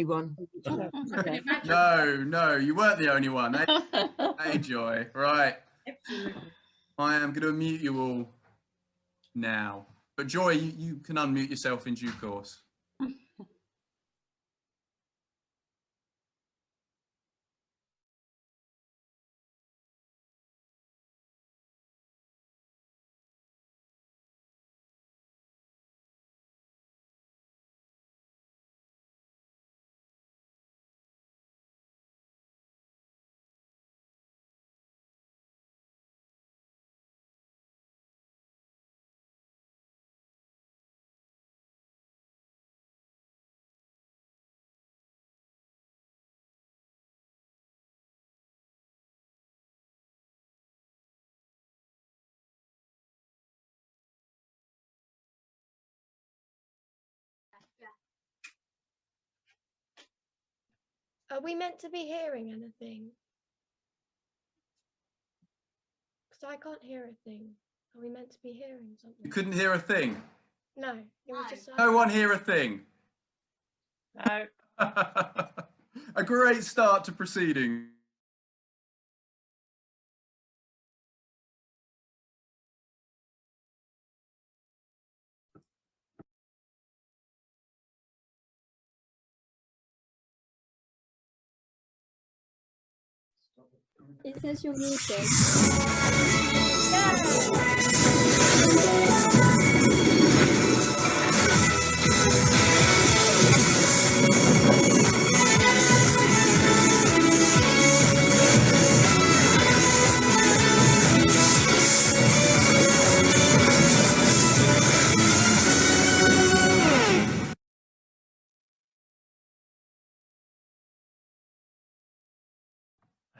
One. Okay. No, you weren't the only one. Hey, Joy. Right. Absolutely. I am going to unmute you all now. But Joy, you can unmute yourself in due course. Are we meant to be hearing anything? Because I can't hear a thing. Are we meant to be hearing something? You couldn't hear a thing. No, it was just. No one hear a thing. No. A great start to proceedings. It says you're muted.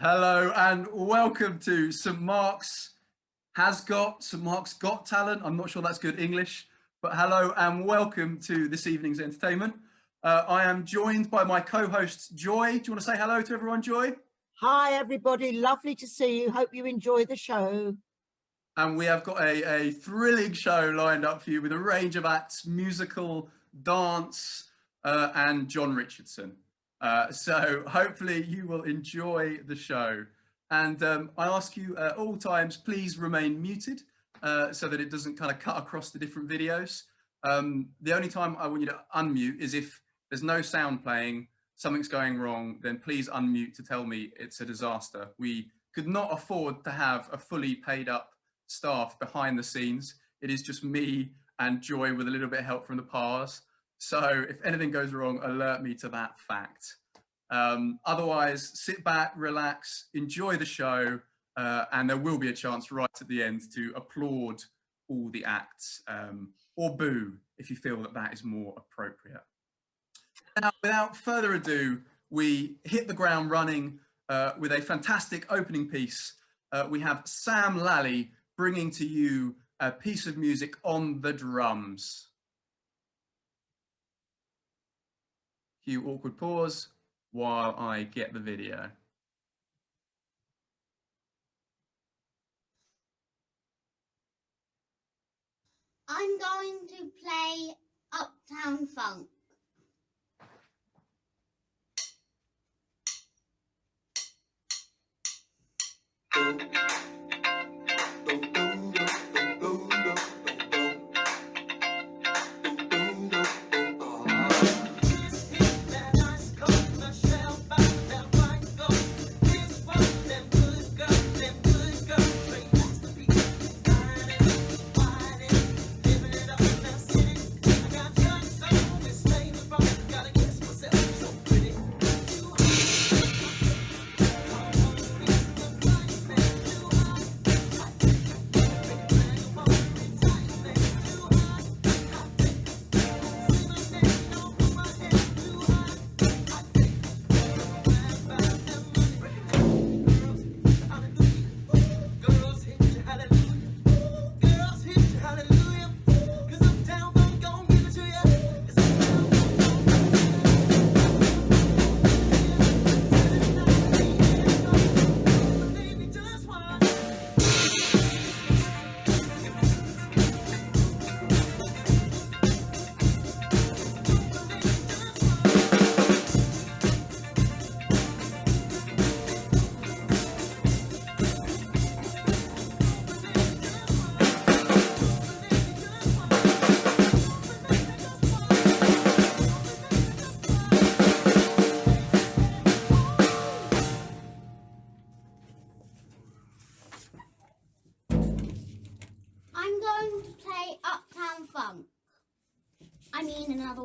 Hello and welcome to St Mark's St Mark's Got Talent. I'm not sure that's good English, but hello and welcome to this evening's entertainment. I am joined by my co-host Joy. Do you want to say hello to everyone, Joy? Hi, everybody. Lovely to see you. Hope you enjoy the show. And we have got a thrilling show lined up for you with a range of acts, musical, dance, and John Richardson. So hopefully you will enjoy the show. And I ask you at all times, please remain muted so that it doesn't kind of cut across the different videos. The only time I want you to unmute is if there's no sound playing, something's going wrong, then please unmute to tell me it's a disaster. We could not afford to have a fully paid up staff behind the scenes. It is just me and Joy with a little bit of help from the pars. So if anything goes wrong, alert me to that fact. Otherwise, sit back, relax, enjoy the show, and there will be a chance right at the end to applaud all the acts, or boo if you feel that that is more appropriate. Now, without further ado, we hit the ground running with a fantastic opening piece. We have Sam Lally bringing to you a piece of music on the drums. Cue awkward pause while I get the video. I'm going to play Uptown Funk. Living it up in the city. I got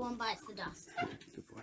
one bites the dust. Good boy.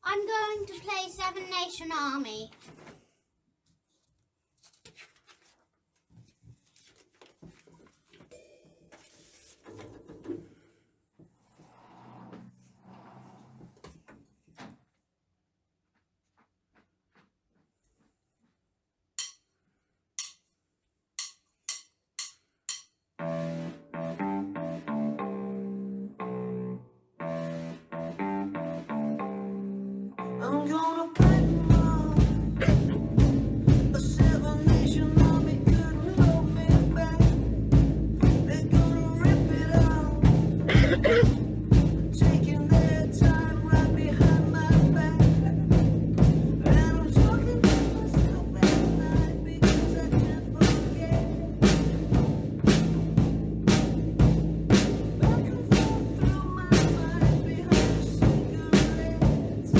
I'm going to play Seven Nation Army. I'm gonna break them all. A Seven Nation Army couldn't hold me back. They're gonna rip it off, taking their time right behind my back. And I'm talking to myself at night because I can't forget. Back and forth through my mind behind the cigarettes.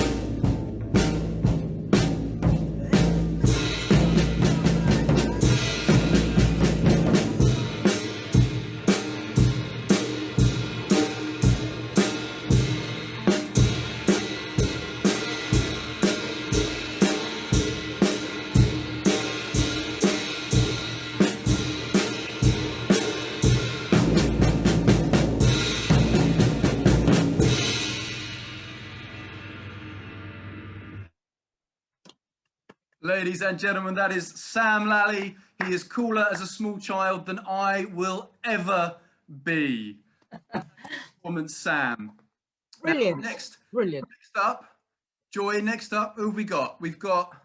Ladies and gentlemen, that is Sam Lally. He is cooler as a small child than I will ever be. Performance Sam. Now, Brilliant. next Brilliant. up, Joy, next up, who have we got? We've got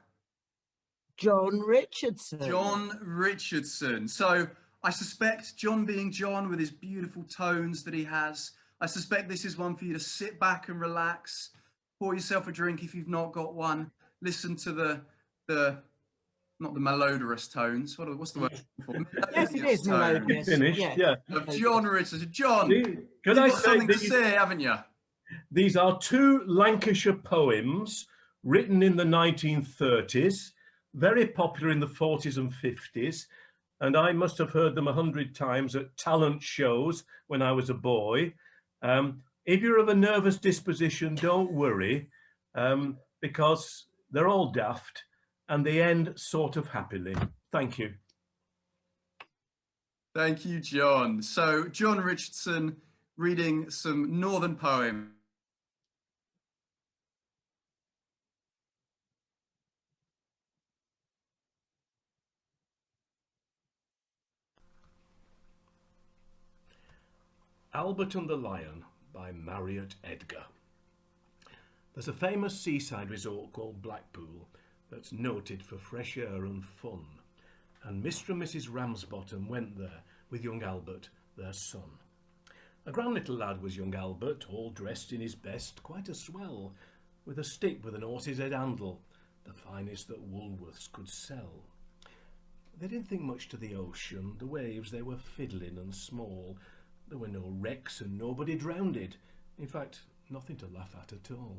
John Richardson. John Richardson. So I suspect, John being John with his beautiful tones that he has, I suspect this is one for you to sit back and relax, pour yourself a drink if you've not got one, listen to the not the melodious tones. What's the word for? Yes, it is melodious. Finished, Yes. yeah. Of John Richardson. John, Can you've I got say something to these, say, haven't you? these are two Lancashire poems written in the 1930s, very popular in the 40s and 50s, and I must have heard them 100 times at talent shows when I was a boy. If you're of a nervous disposition, don't worry, because they're all daft and they end sort of happily. Thank you. Thank you, John. So John Richardson reading some Northern poem. Albert and the Lion by Marriott Edgar. There's a famous seaside resort called Blackpool that's noted for fresh air and fun, and Mr. and Mrs. Ramsbottom went there with young Albert, their son. A grand little lad was young Albert, all dressed in his best, quite a swell, with a stick with an horse's head handle, the finest that Woolworths could sell. They didn't think much to the ocean, the waves they were fiddling and small. There were no wrecks and nobody drowned. In fact, nothing to laugh at all.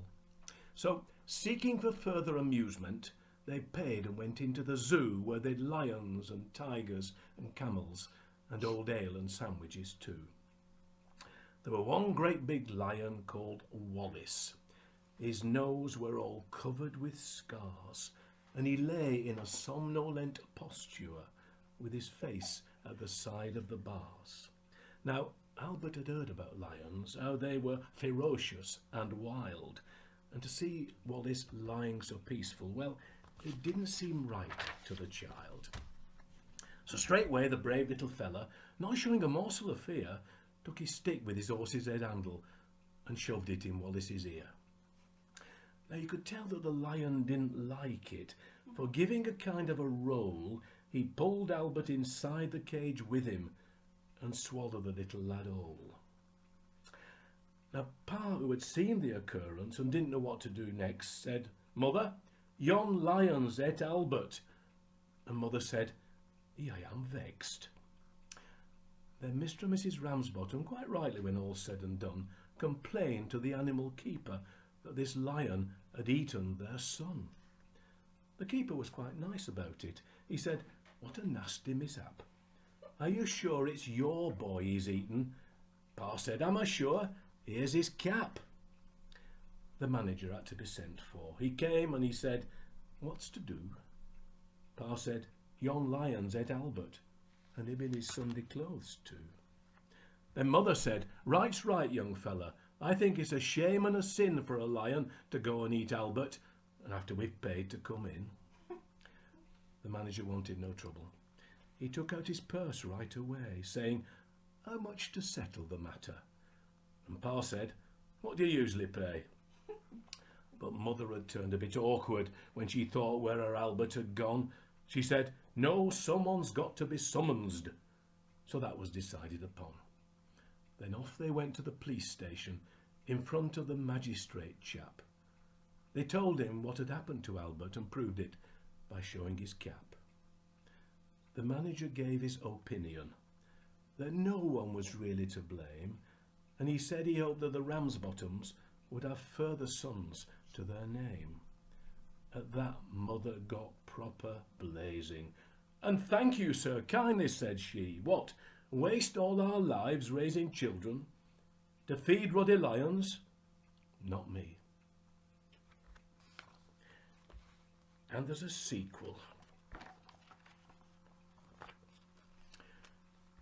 So, seeking for further amusement, they paid and went into the zoo where they'd lions and tigers and camels and old ale and sandwiches too. There were one great big lion called Wallace. His nose were all covered with scars, and he lay in a somnolent posture with his face at the side of the bars. Now, Albert had heard about lions, how they were ferocious and wild, and to see Wallace lying so peaceful, well, it didn't seem right to the child. So straightway the brave little fella, not showing a morsel of fear, took his stick with his horse's head handle and shoved it in Wallace's ear. Now you could tell that the lion didn't like it, for giving a kind of a roll, he pulled Albert inside the cage with him and swallowed the little lad whole. Now Pa, who had seen the occurrence and didn't know what to do next, said, "Mother, yon lion's et Albert." And Mother said, "I am vexed." Then Mr. and Mrs. Ramsbottom, quite rightly when all's said and done, complained to the animal keeper that this lion had eaten their son. The keeper was quite nice about it. He said, "What a nasty mishap. Are you sure it's your boy he's eaten?" Pa said, "Am I sure? Here's his cap." The manager had to be sent for. He came and he said, "What's to do?" Pa said, "Yon lion's et Albert, and him in his Sunday clothes too." Then Mother said, "Right's right, young fella. I think it's a shame and a sin for a lion to go and eat Albert, and after we've paid to come in." The manager wanted no trouble. He took out his purse right away, saying, "How much to settle the matter?" And Pa said, "What do you usually pay?" But Mother had turned a bit awkward when she thought where her Albert had gone. She said, "No, someone's got to be summonsed." So that was decided upon. Then off they went to the police station in front of the magistrate chap. They told him what had happened to Albert and proved it by showing his cap. The manager gave his opinion that no one was really to blame, and he said he hoped that the Ramsbottoms would have further sons to their name. At that Mother got proper blazing. "And thank you, sir, kindly," said she. "What, waste all our lives raising children to feed ruddy lions? Not me." And there's a sequel.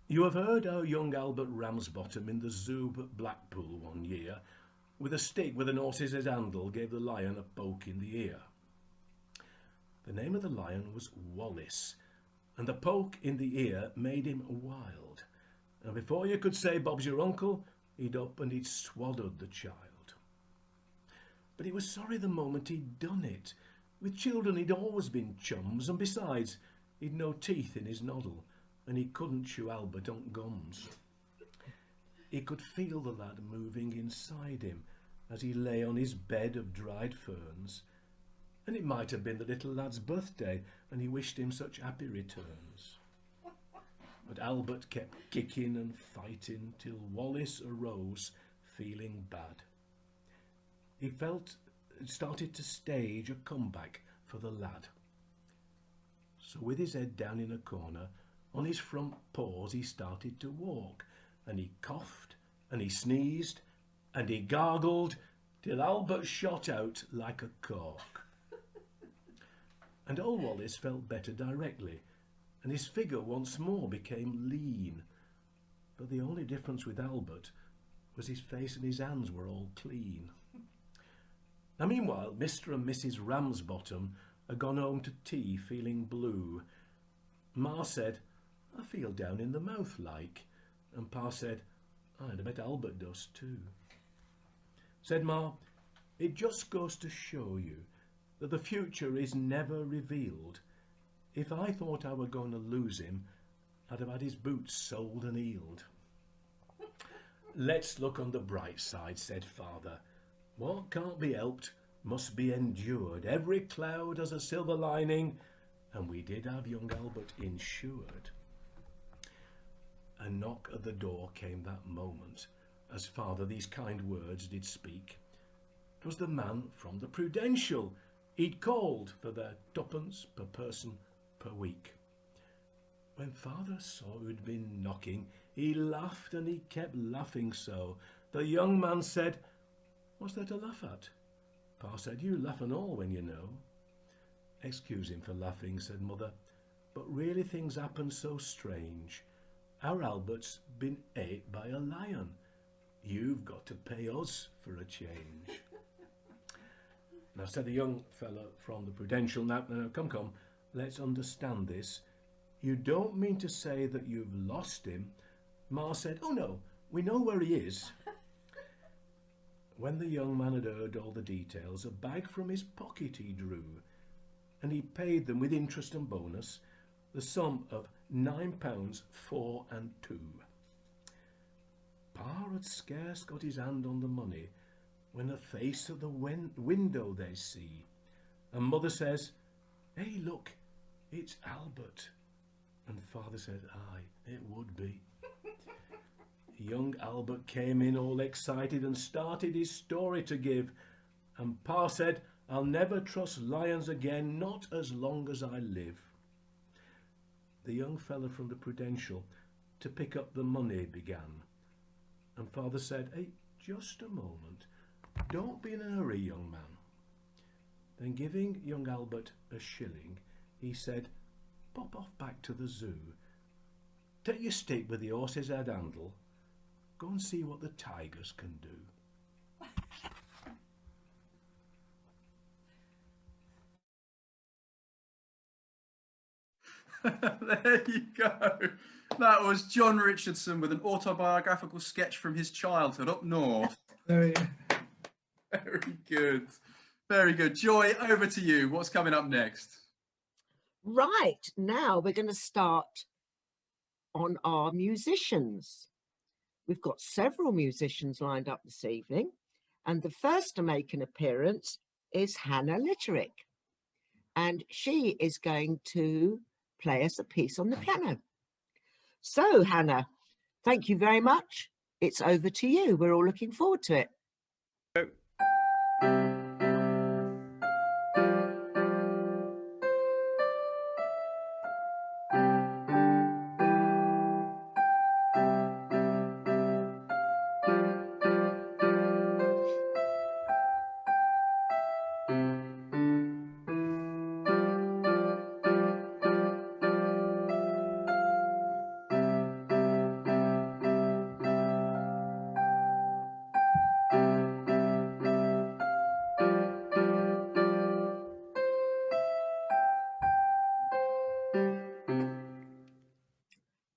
You have heard how young Albert Ramsbottom in the zoo at Blackpool one year, with a stick with an horse's head handle, gave the lion a poke in the ear. The name of the lion was Wallace, and the poke in the ear made him wild. And before you could say "Bob's your uncle," he'd up and he'd swallowed the child. But he was sorry the moment he'd done it. With children he'd always been chums, and besides, he'd no teeth in his noddle, and he couldn't chew Albert on gums. He could feel the lad moving inside him as he lay on his bed of dried ferns, and it might have been the little lad's birthday, and he wished him such happy returns. But Albert kept kicking and fighting till Wallace arose feeling bad. He started to stage a comeback for the lad. So with his head down in a corner, on his front paws he started to walk, and he coughed and he sneezed and he gargled till Albert shot out like a cork. And old Wallace felt better directly, and his figure once more became lean. But the only difference with Albert was his face and his hands were all clean. Now meanwhile, Mr. and Mrs. Ramsbottom had gone home to tea feeling blue. Ma said, "I feel down in the mouth like," and Pa said, "I bet Albert does too." Said Ma, "It just goes to show you that the future is never revealed. If I thought I were going to lose him, I'd have had his boots soled and healed." "Let's look on the bright side," said Father. "What can't be helped must be endured. Every cloud has a silver lining, and we did have young Albert insured." A knock at the door came that moment, as Father these kind words did speak. 'Twas the man from the Prudential. He'd called for their twopence per person per week. When father saw who'd been knocking, he laughed, and he kept laughing so. The young man said, "What's there to laugh at?" Pa said, "You laugh and all when you know." "Excuse him for laughing," said mother, "but really things happen so strange. Our Albert's been ate by a lion. You've got to pay us for a change." Now, said the young fellow from the Prudential, now, come, let's understand this. You don't mean to say that you've lost him?" Ma said, "Oh no, we know where he is." When the young man had heard all the details, a bag from his pocket he drew, and he paid them with interest and bonus the sum of £9 4 and 2. Pa had scarce got his hand on the money when the face of the window they see, and mother says, "Hey, look, it's Albert." And father said, "Aye, it would be." Young Albert came in all excited and started his story to give, and pa said, "I'll never trust lions again, not as long as I live." The young fellow from the Prudential to pick up the money began, and father said, "Hey, just a moment, don't be in a hurry, young man." Then giving young Albert a shilling, he said, "Pop off back to the zoo. Take your stick with the horse's head handle. Go and see what the tigers can do." There you go. That was John Richardson with an autobiographical sketch from his childhood up north. Very, Very good. Very good. Joy, over to you. What's coming up next? Right, now we're going to start on our musicians. We've got several musicians lined up this evening, and the first to make an appearance is Hannah Litterick, and she is going to play us a piece on the piano. So, Hannah, thank you very much. It's over to you. We're all looking forward to it.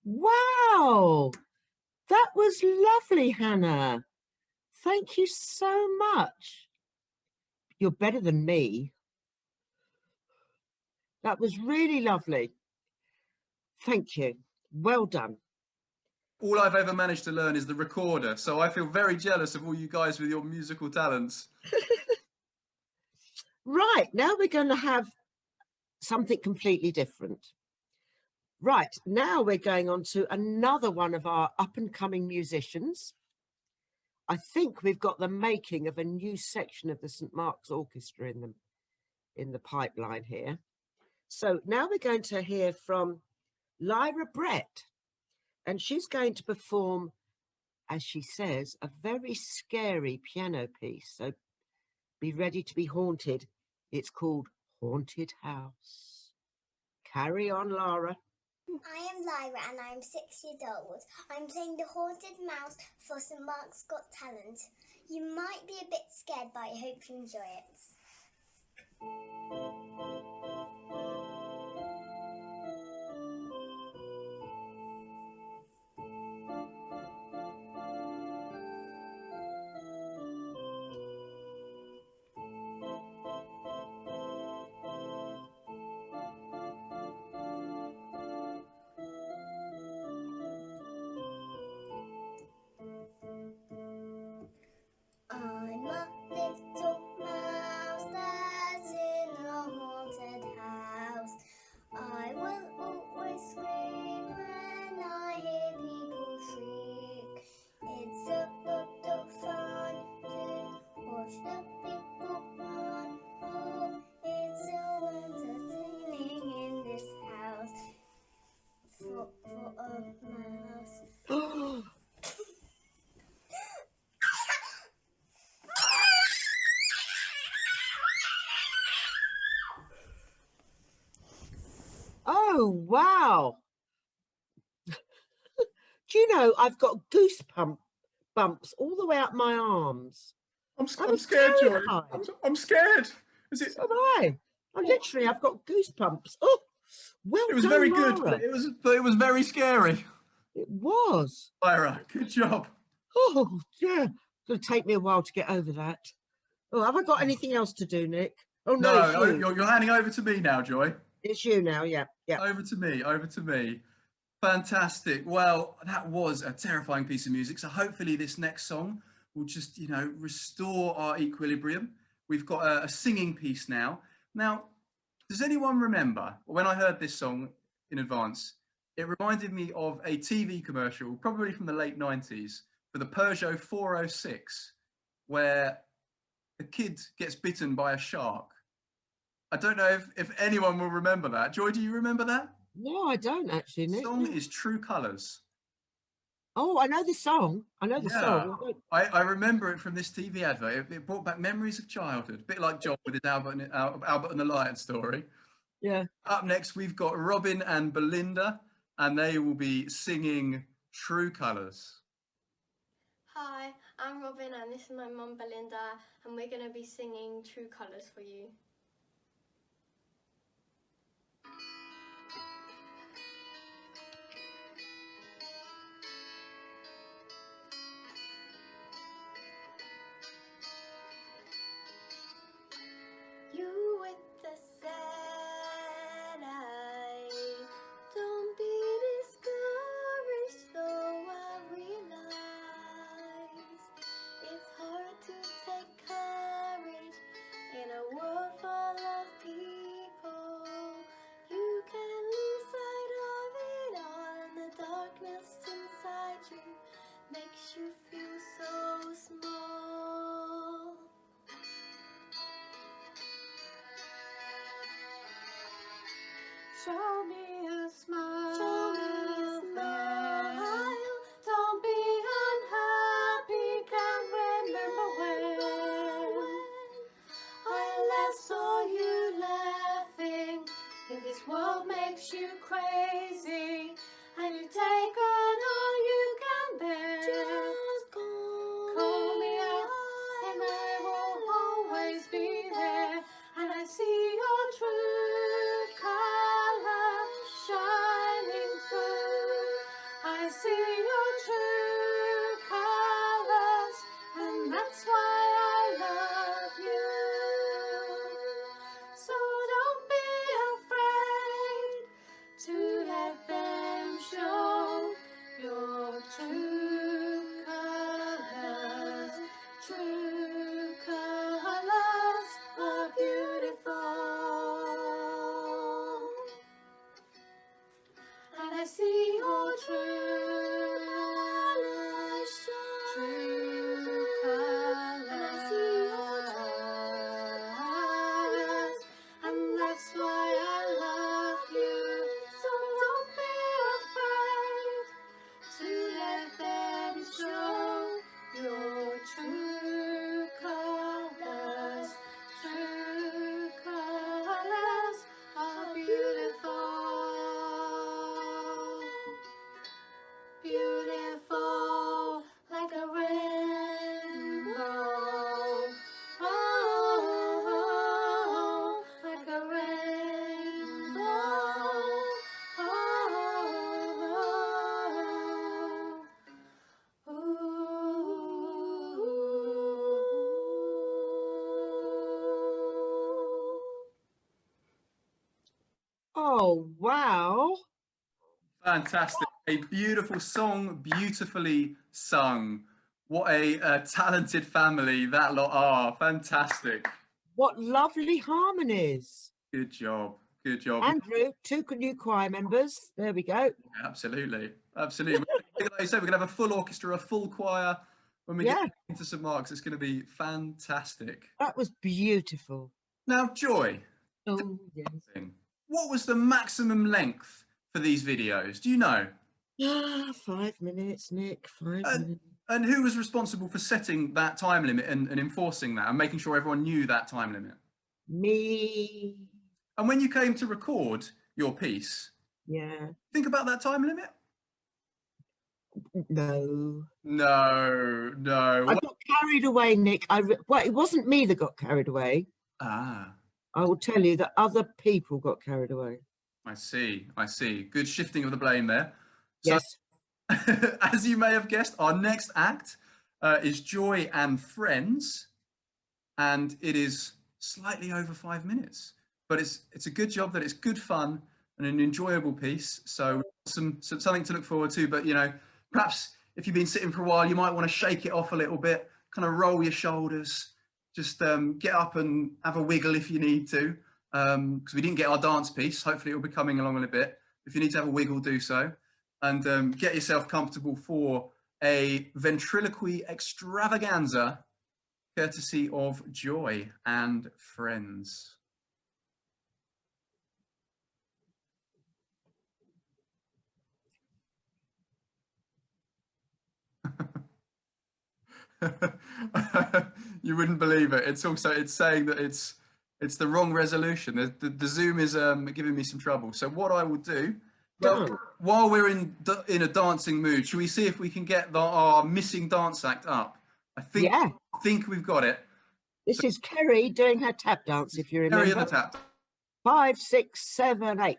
Wow, that was lovely, Hannah. Thank you so much. You're better than me. That was really lovely. Thank you. Well done. All I've ever managed to learn is the recorder, so I feel very jealous of all you guys with your musical talents. Right, now we're going to have something completely different. Right, now we're going on to another one of our up-and-coming musicians. I think we've got the making of a new section of the St Mark's Orchestra in the pipeline here. So now we're going to hear from Lyra Brett, and she's going to perform, as she says, a very scary piano piece. So be ready to be haunted. It's called Haunted House. Carry on, Lara. I am Lyra and I am 6 years old. I'm playing the Haunted Mouse for St Mark's Got Talent. You might be a bit scared, but I hope you enjoy it. I'm a little mouse that's in a haunted house. Oh, wow. Do you know, I've got bumps all the way up my arms. I'm I'm scared, Joy. terrified. I'm scared. Is it? So am I. I've got goosebumps. Oh, well It was done, very good, Lara. but it was very scary. It was. Lyra, good job. Oh, yeah. It's going to take me a while to get over that. Oh, have I got anything else to do, Nick? Oh, no, it's No, you. you're handing over to me now, Joy. It's you now, yeah. Over to me. Fantastic. Well, that was a terrifying piece of music. So hopefully this next song will just, restore our equilibrium. We've got a singing piece now. Now, does anyone remember when I heard this song in advance? It reminded me of a TV commercial, probably from the late 90s, for the Peugeot 406, where a kid gets bitten by a shark. I don't know if anyone will remember that. Joy, do you remember that? No, I don't actually, The Nick. song is True Colours. Oh, I know the song. Yeah, I remember it from this TV advert. It brought back memories of childhood, a bit like John with his Albert and the Lion story. Yeah. Up next, we've got Robin and Belinda, and they will be singing True Colours. Hi, I'm Robin and this is my mum Belinda and we're going to be singing True Colours for you. You with the sad eyes, don't be discouraged though I realize it's hard to take courage in a world full of people. You can lose sight of it all and the darkness inside you makes you feel so small. Show me a smile. Show me a smile. Don't be unhappy. Can't remember when I last saw you laughing. If this world makes you crazy and you've taken all you can bear, just call me out and I will always be there. And I see your true colors shining through. I see your true colors, and that's why I love you. So don't be afraid to let them show your true colors. True colors are beautiful, and I see your true colors shine. True colors, and I see your colors, and that's why I love you. So don't be afraid to let them show your true colors. True colors are beautiful, beautiful like a rainbow. Oh, like a rainbow. Oh, wow. Fantastic. A beautiful song, beautifully sung. What a talented family that lot are. Fantastic. What lovely harmonies. Good job. Good job. Andrew, 2 new choir members. There we go. Absolutely. Absolutely. Like I said, we're going to have a full orchestra, a full choir. When we Yeah. get into St. Mark's, it's going to be fantastic. That was beautiful. Now, Joy, Oh, yes. what was the maximum length for these videos? Do you know? 5 minutes, Nick. 5 minutes. And who was responsible for setting that time limit and enforcing that and making sure everyone knew that time limit? Me. And when you came to record your piece, Yeah. Think about that time limit? No. No, no. I got carried away, Nick. Well, it wasn't me that got carried away. Ah, I will tell you that other people got carried away. I see. I see. Good shifting of the blame there. So, Yes. as you may have guessed, our next act is Joy and Friends, and it is slightly over 5 minutes. But it's a good job that it's good fun and an enjoyable piece. So something to look forward to. But perhaps if you've been sitting for a while, you might want to shake it off a little bit, kind of roll your shoulders, just get up and have a wiggle if you need to. Because we didn't get our dance piece. Hopefully it'll be coming along in a bit. If you need to have a wiggle, do so. And get yourself comfortable for a ventriloquy extravaganza courtesy of Joy and Friends. You wouldn't believe it. It's saying that it's the wrong resolution. The Zoom is giving me some trouble. So what I will do, well, while we're in a dancing mood, should we see if we can get our missing dance act up? I think we've got it. This is Kerry doing her tap dance, if you remember. Kerry in the tap. 5, 6, 7, 8.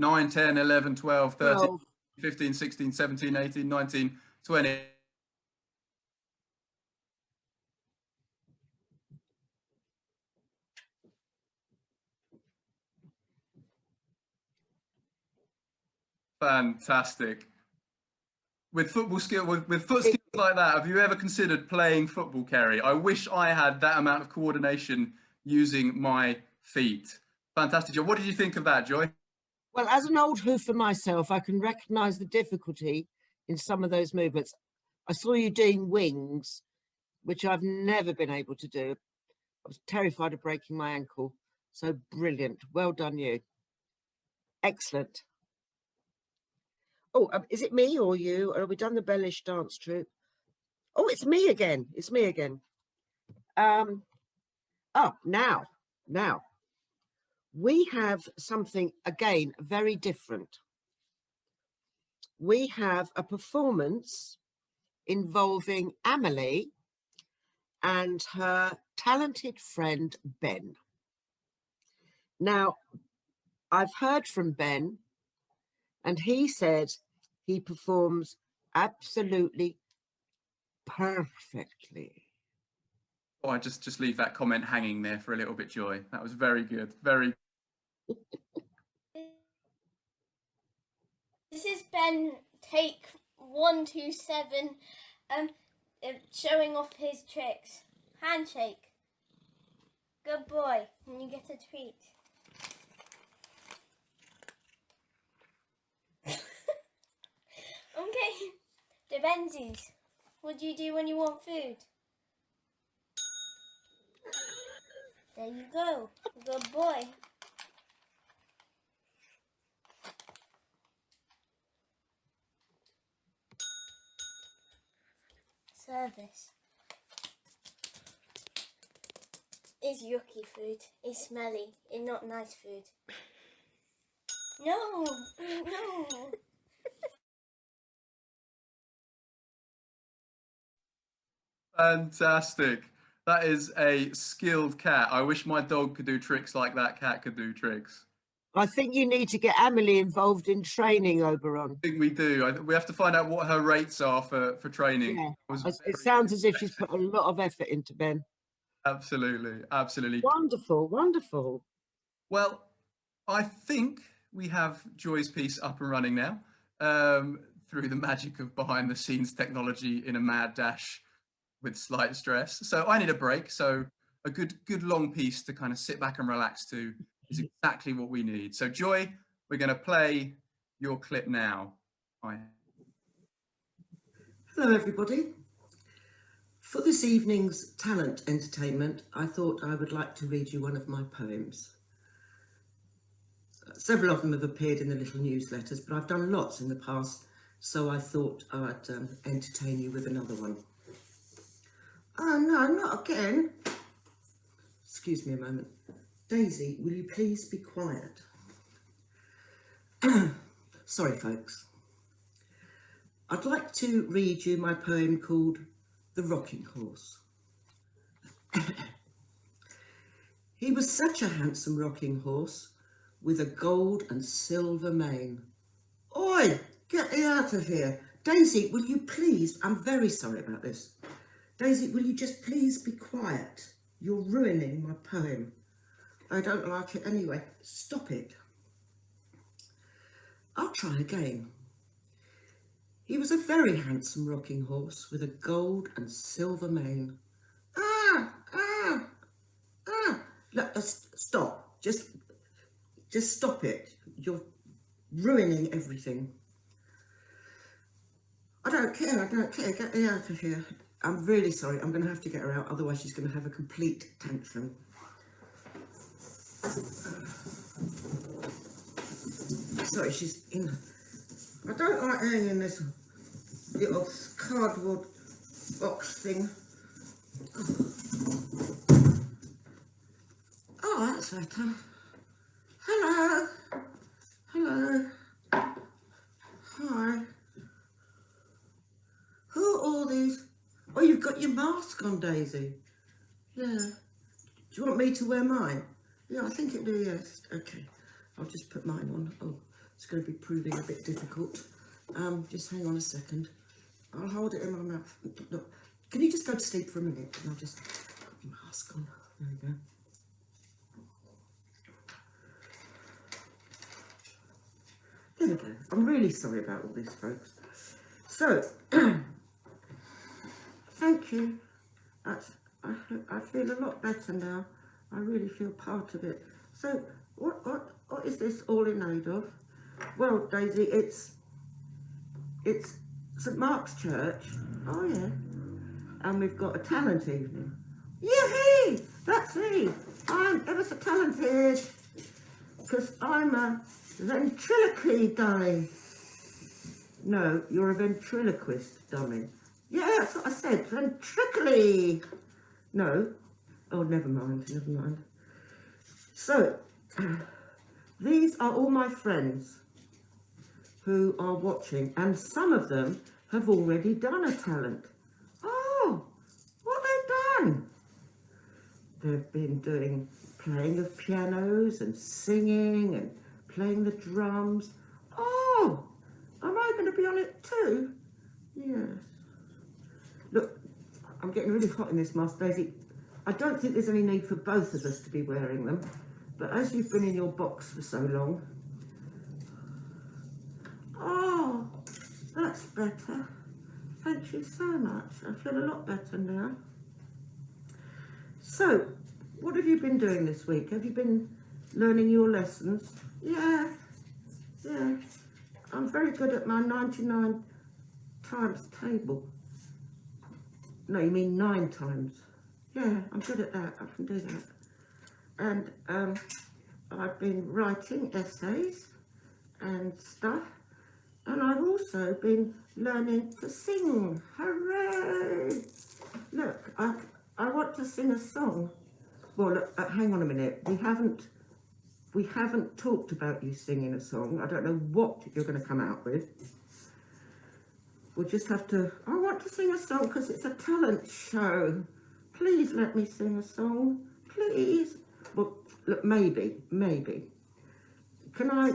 Nine, 10, 11, 12, 13, 12. 15, 16, 17, 18, 19, 20. Fantastic. With football skill, with foot skills like that, have you ever considered playing football, Kerry? I wish I had that amount of coordination using my feet. Fantastic, Joy. What did you think of that, Joy? Well, as an old hoofer myself, I can recognise the difficulty in some of those movements. I saw you doing wings, which I've never been able to do. I was terrified of breaking my ankle. So brilliant. Well done, you. Excellent. Oh, is it me or you? Or have we done the Bellish dance troupe? Oh, it's me again. It's me again. Now. We have something, again, very different. We have a performance involving Amelie and her talented friend, Ben. Now, I've heard from Ben, and he said he performs absolutely perfectly. Oh, I just leave that comment hanging there for a little bit, Joy. That was very good. Very. This is Ben, take 127, showing off his tricks. Handshake. Good boy, and you get a treat. Okay, the Benzies. What do you do when you want food? There you go. Good boy. Service. It's yucky food. It's smelly. It's not nice food. No. Fantastic. That is a skilled cat. I wish my dog could do tricks like that cat could do tricks. I think you need to get Amelie involved in training, Oberon. I think we do. We have to find out what her rates are for training. Yeah. It sounds as if she's put a lot of effort into Ben. Absolutely. Wonderful, wonderful. Well, I think we have Joy's piece up and running now, through the magic of behind the scenes technology in a mad dash with slight stress. So I need a break. So a good long piece to kind of sit back and relax to is exactly what we need. So Joy, we're going to play your clip now. Bye. Hello, everybody. For this evening's talent entertainment, I thought I would like to read you one of my poems. several of them have appeared in the little newsletters, but I've done lots in the past, so I thought I'd entertain you with another one. Oh no, not again. Excuse me a moment. Daisy, will you please be quiet? Sorry, folks. I'd like to read you my poem called The Rocking Horse. He was such a handsome rocking horse with a gold and silver mane. Oi, get me out of here. Daisy, will you please, I'm very sorry about this. Daisy, will you just please be quiet? You're ruining my poem. I don't like it anyway. Stop it. I'll try again. He was a very handsome rocking horse with a gold and silver mane. Look, stop. Just stop it. You're ruining everything. I don't care. Get me out of here. I'm really sorry. I'm going to have to get her out. Otherwise, she's going to have a complete tantrum. Sorry, she's in. I don't like laying in this little cardboard box thing. Oh, that's better. Hello. Hello. Hi. Who are all these? Oh, you've got your mask on, Daisy. Yeah. Do you want me to wear mine? Yeah, I think it do, yes. Okay. I'll just put mine on. Oh, it's going to be proving a bit difficult. Just hang on a second. I'll hold it in my mouth. Look, can you just go to sleep for a minute? And I'll just put my mask on. There we go. There we go. I'm really sorry about all this, folks. So, thank you. I feel a lot better now. I really feel part of it. So, what is this all in aid of? Well, Daisy, it's St Mark's Church. Oh yeah. And we've got a talent evening. Yee-hee! That's me. I'm ever so talented. Because I'm a ventriloquy dummy. No, you're a ventriloquist dummy. Yeah, that's what I said. Ventriloquy. No. Oh, never mind. So, these are all my friends who are watching, and some of them have already done a talent. Oh, what have they done? They've been playing of pianos and singing and playing the drums. Oh, am I going to be on it too? Yes. Look, I'm getting really hot in this mask, Daisy. I don't think there's any need for both of us to be wearing them, but as you've been in your box for so long. Oh, that's better. Thank you so much. I feel a lot better now. So, what have you been doing this week? Have you been learning your lessons? Yeah. I'm very good at my 99 times table. No, you mean 9 times. Yeah, I'm good at that. I can do that. And I've been writing essays and stuff. And I've also been learning to sing. Hooray! Look, I want to sing a song. Well, look, hang on a minute. We haven't talked about you singing a song. I don't know what you're going to come out with. We'll just have to. I want to sing a song because it's a talent show. Please let me sing a song. Please. Well, look, maybe. Can I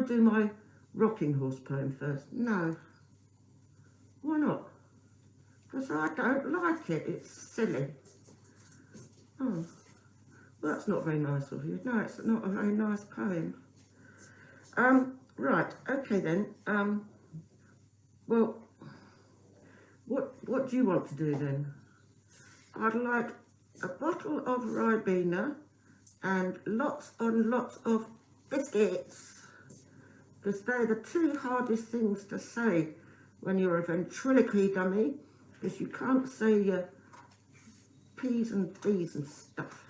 do my rocking horse poem first? No. Why not? Because I don't like it. It's silly. Oh. Well, that's not very nice of you. No, it's not a very nice poem. Right. Okay then. Well, what do you want to do then? I'd like a bottle of Ribena and lots and lots of biscuits, because they're the 2 hardest things to say when you're a ventriloquy dummy, because you can't say your P's and B's and stuff.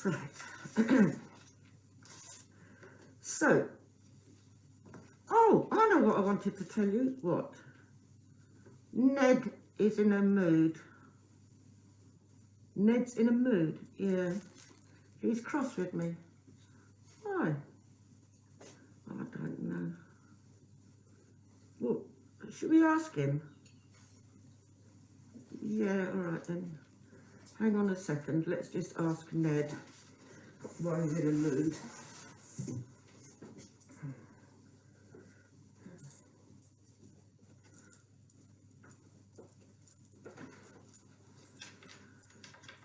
Right. So, oh, I know what I wanted to tell you. What? Ned is in a mood. Ned's in a mood, yeah. He's cross with me. Why? I don't know. Well, should we ask him? Yeah, all right then. Hang on a second. Let's just ask Ned why he's in a mood.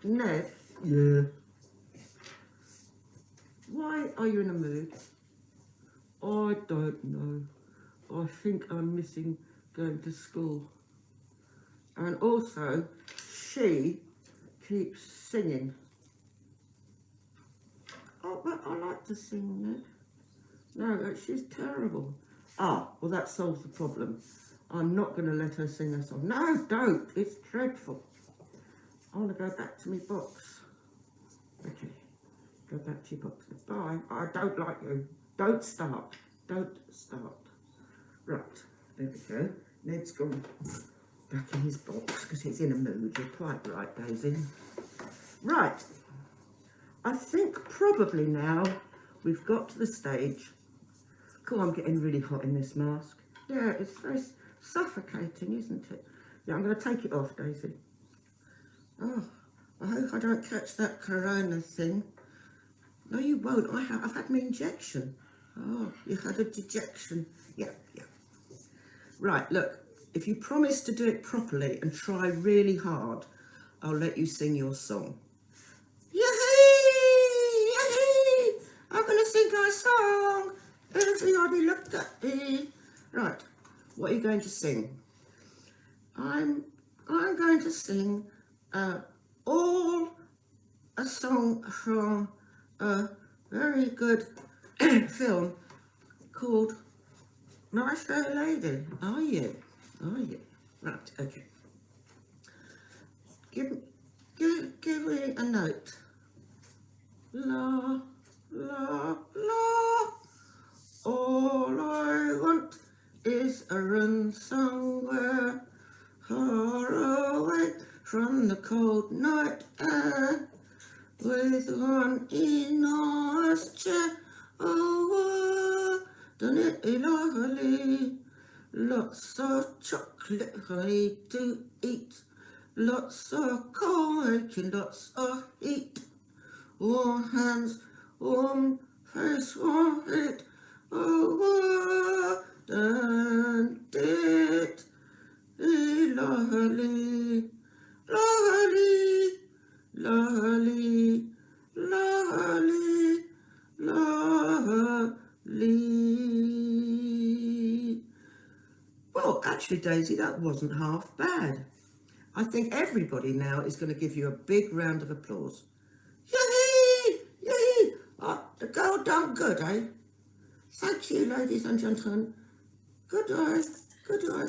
Ned? Yeah. Why are you in a mood? I don't know. I think I'm missing going to school. And also, she keeps singing. Oh, but I like to sing, Ned. No, she's terrible. Ah, well, that solves the problem. I'm not going to let her sing a song. No, don't. It's dreadful. I want to go back to my box. Okay, go back to your box. Bye. I don't like you. Don't start. Don't start. Right, there we go. Ned's gone back in his box because he's in a mood. You're quite right, Daisy. Right. I think probably now we've got to the stage. Cool, I'm getting really hot in this mask. Yeah, it's very suffocating, isn't it? Yeah, I'm going to take it off, Daisy. Oh, I hope I don't catch that corona thing. No, you won't. I've had my injection. Oh, you had a dejection. Yeah. Right, look, if you promise to do it properly and try really hard, I'll let you sing your song. Yay! Yay! I'm going to sing my song. Everybody look at me. Right, what are you going to sing? I'm going to sing all a song from a very good film called My Fair Lady. Are you? Right, okay. Give me a note. La, la, la. All I want is a run somewhere far away from the cold night air, with one enormous chair. Oh, done it lovely. Lots of chocolate honey to eat, lots of cake and lots of heat. Warm hands, warm face, warm feet. Oh, done it lovely, lovely, lovely, lovely, lovely. Well, actually, Daisy, that wasn't half bad. I think everybody now is going to give you a big round of applause. Yay! Yay! Oh, the girl done good, eh? Thank you, ladies and gentlemen. Good eye, good eye.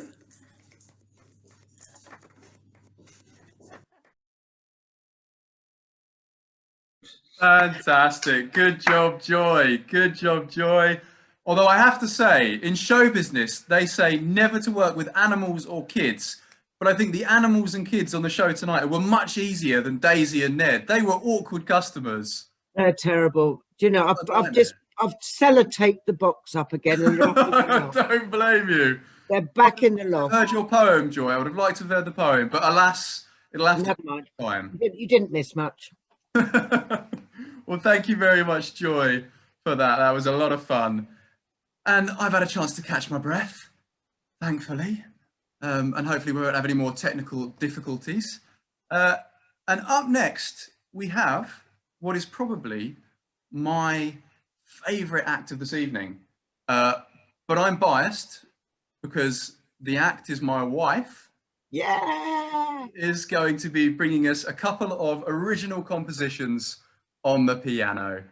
Fantastic. Good job, Joy. Good job, Joy. Although I have to say, in show business, they say never to work with animals or kids. But I think the animals and kids on the show tonight were much easier than Daisy and Ned. They were awkward customers. They're terrible. Do you know, I've sellotaped the box up again and they're up I don't blame you. They're back in the I've loft. heard your poem, Joy. I would have liked to have heard the poem, but alas, it'll have to Never be mind. next time. You didn't miss much. Well, thank you very much, Joy, for that. That was a lot of fun. And I've had a chance to catch my breath, thankfully. And hopefully we won't have any more technical difficulties. And up next, we have what is probably my favourite act of this evening. But I'm biased because the act is my wife. Yeah. Is going to be bringing us a couple of original compositions on the piano.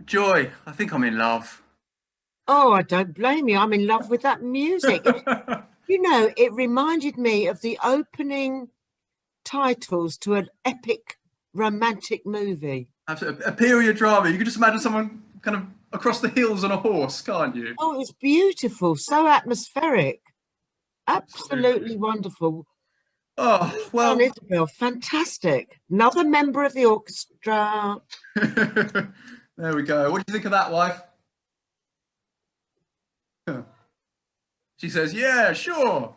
Joy, I think I'm in love. Oh, I don't blame you. I'm in love with that music. You know, it reminded me of the opening titles to an epic romantic movie. Absolutely. A period drama. You can just imagine someone kind of across the hills on a horse, can't you? Oh, it was beautiful, so atmospheric. Absolutely Absolutely. wonderful. Oh, well, Well, Isabel, fantastic. Another member of the orchestra. there we go. What do you think of that, wife? She says, yeah, sure.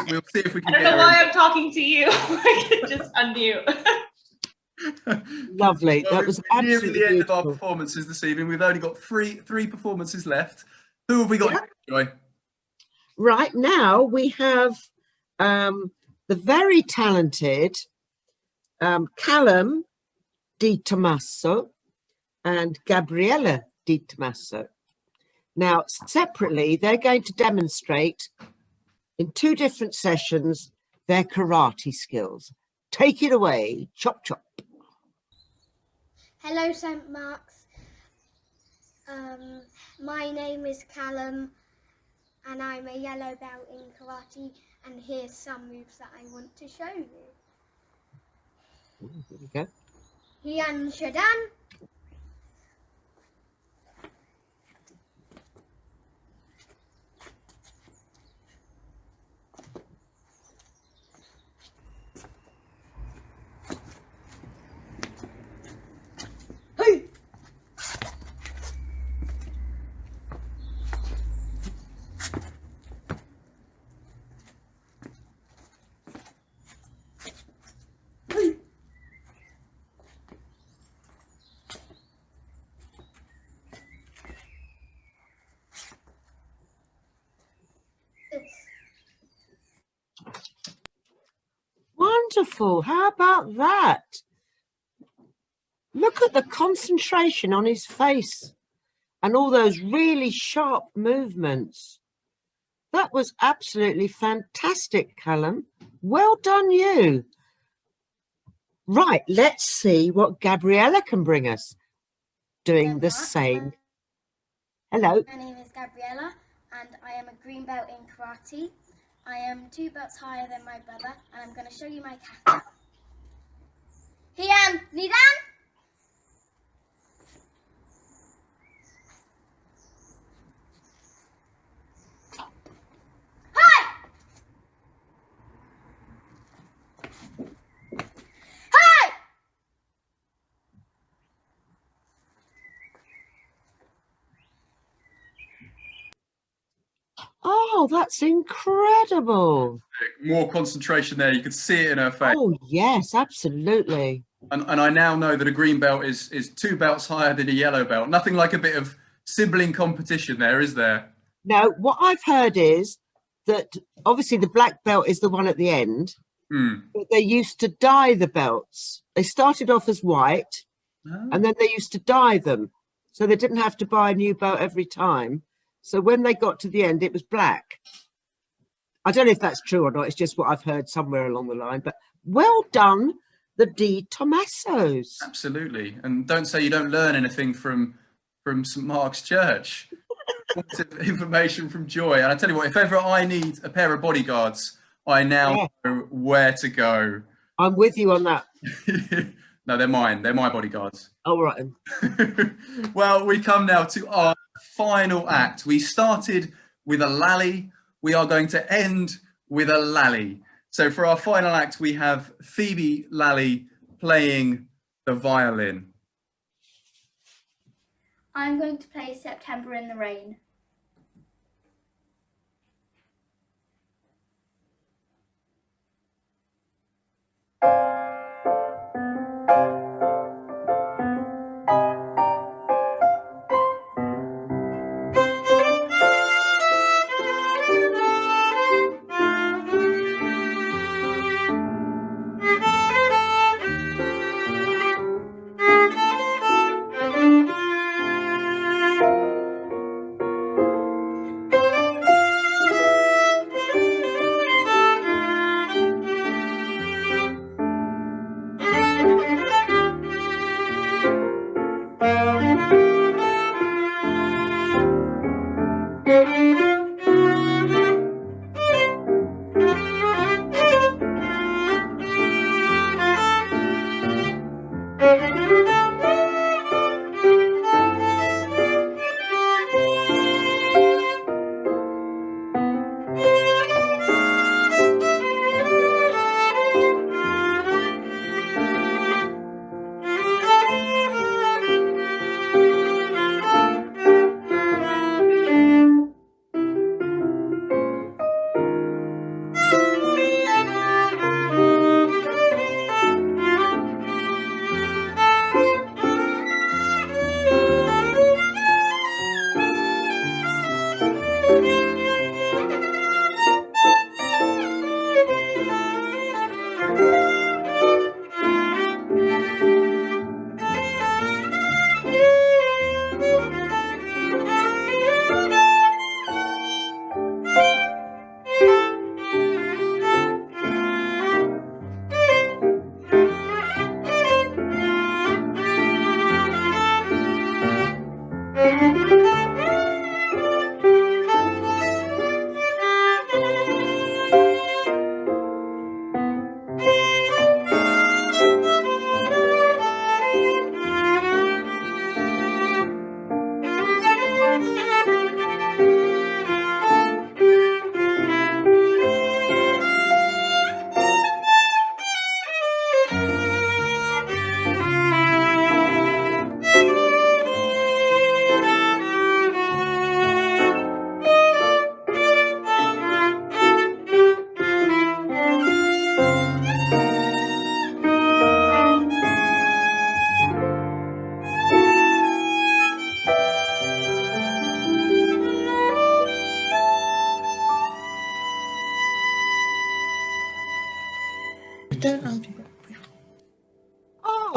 We'll see if we can I don't get know her why I'm talking to you. I can just unmute. in. Lovely. Well, That was we're nearing absolutely the end of our beautiful. performances this evening. We've only got three performances left. Who have we got, Joy? Right now we have the very talented Callum di Tomaso and Gabriella di Tomaso. Now, separately, they're going to demonstrate in 2 different sessions their karate skills. Take it away, chop chop. Hello, St. Mark's. My name is Callum, and I'm a yellow belt in karate. And here's some moves that I want to show you. Here we go. Hyan Shadan. Hey! Hey! Wonderful. How about that? Look at the concentration on his face and all those really sharp movements. That was absolutely fantastic, Callum. Well done, you. Right, let's see what Gabriella can bring us doing the same. Hello. My name is Gabriella, and I am a green belt in karate. I am 2 belts higher than my brother, and I'm going to show you my kata. Hyan Nidan. Hi! Hi! Oh, that's incredible. More concentration there. You could see it in her face. Oh, yes, absolutely. And I now know that a green belt is 2 belts higher than a yellow belt. Nothing like a bit of sibling competition there, is there? Now, what I've heard is that obviously the black belt is the one at the end, but they used to dye the belts. They started off as white, and then they used to dye them. So they didn't have to buy a new belt every time. So when they got to the end, it was black. I don't know if that's true or not. It's just what I've heard somewhere along the line. But well done, the Di Tomassos. Absolutely. And don't say you don't learn anything from St. Mark's Church. Lots of information from Joy. And I tell you what, if ever I need a pair of bodyguards, I now know where to go. I'm with you on that. No, they're mine. They're my bodyguards. All right. Well, we come now to our final act. We started with a lally. We are going to end with a lally. So for our final act, we have Phoebe Lally playing the violin. I'm going to play September in the Rain.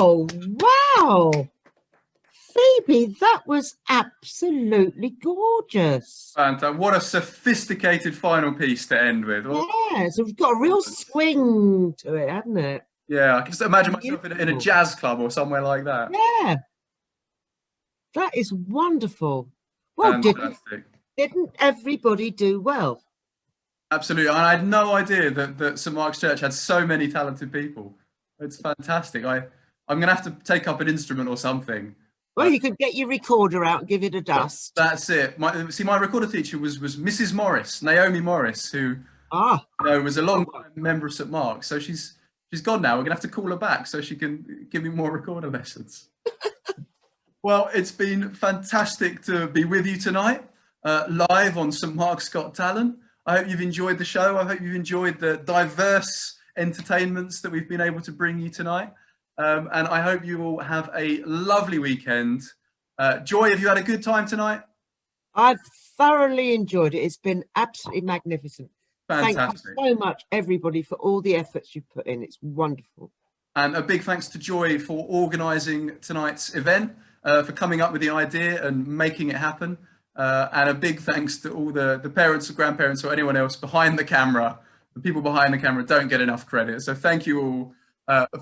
Oh, wow. Phoebe, that was absolutely gorgeous. And what a sophisticated final piece to end with. Well, Yeah, so we've got a real swing to it, hasn't it? yeah, I can just imagine myself in a jazz club or somewhere like that. Yeah. That is wonderful. Well, Fantastic. didn't everybody do well? Absolutely. I had no idea that St Mark's Church had so many talented people. It's fantastic. I'm going to have to take up an instrument or something. Well, you could get your recorder out and give it a dust. That's it. My recorder teacher was Mrs. Morris, Naomi Morris, who was a long time member of St Mark's. So she's gone now. We're going to have to call her back so she can give me more recorder lessons. Well, it's been fantastic to be with you tonight, live on St Mark's Got Talent. I hope you've enjoyed the show. I hope you've enjoyed the diverse entertainments that we've been able to bring you tonight. And I hope you all have a lovely weekend. Joy, have you had a good time tonight? I've thoroughly enjoyed it. It's been absolutely magnificent. Fantastic. Thank you so much, everybody, for all the efforts you've put in. It's wonderful. And a big thanks to Joy for organising tonight's event, for coming up with the idea and making it happen. And a big thanks to all the parents or grandparents or anyone else behind the camera. The people behind the camera don't get enough credit. So thank you all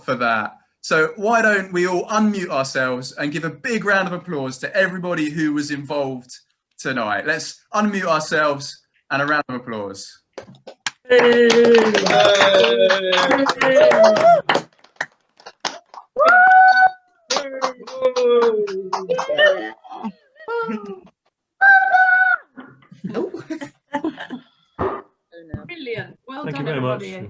for that. So why don't we all unmute ourselves and give a big round of applause to everybody who was involved tonight. Let's unmute ourselves and a round of applause. Brilliant. Well Thank you done, very much. everybody.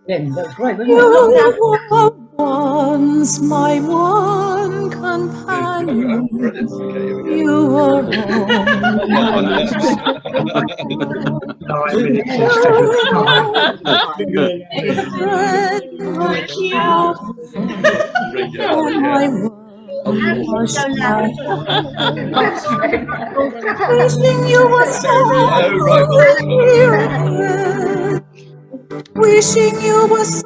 That's right. You were once my one companion. You were wishing you were so wishing you were so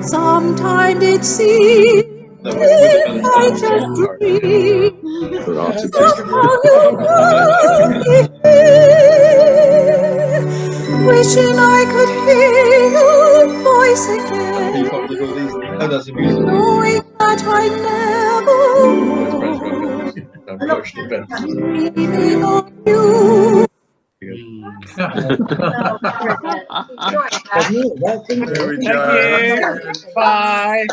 sometimes it seems I just dream somehow you could be here, wishing I could hear your voice again, knowing that I never dreaming of you. There we go. Bye.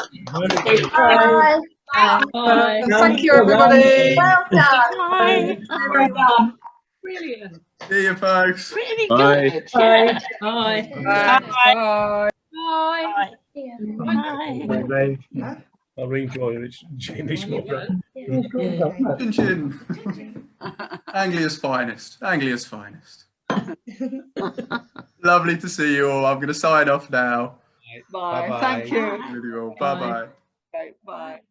Bye. Bye. Thank you, everybody. Well done. Bye. Well done. Brilliant. See you, folks. Really Bye. good. Bye. Bye. Bye. Bye. Bye. Bye. I'll ring Joy. It's Jamie's mother. Chin chin. Anglia's finest. Anglia's finest. Lovely to see you all. I'm going to sign off now. Bye. Bye. Thank you. With you all. Bye bye. Bye.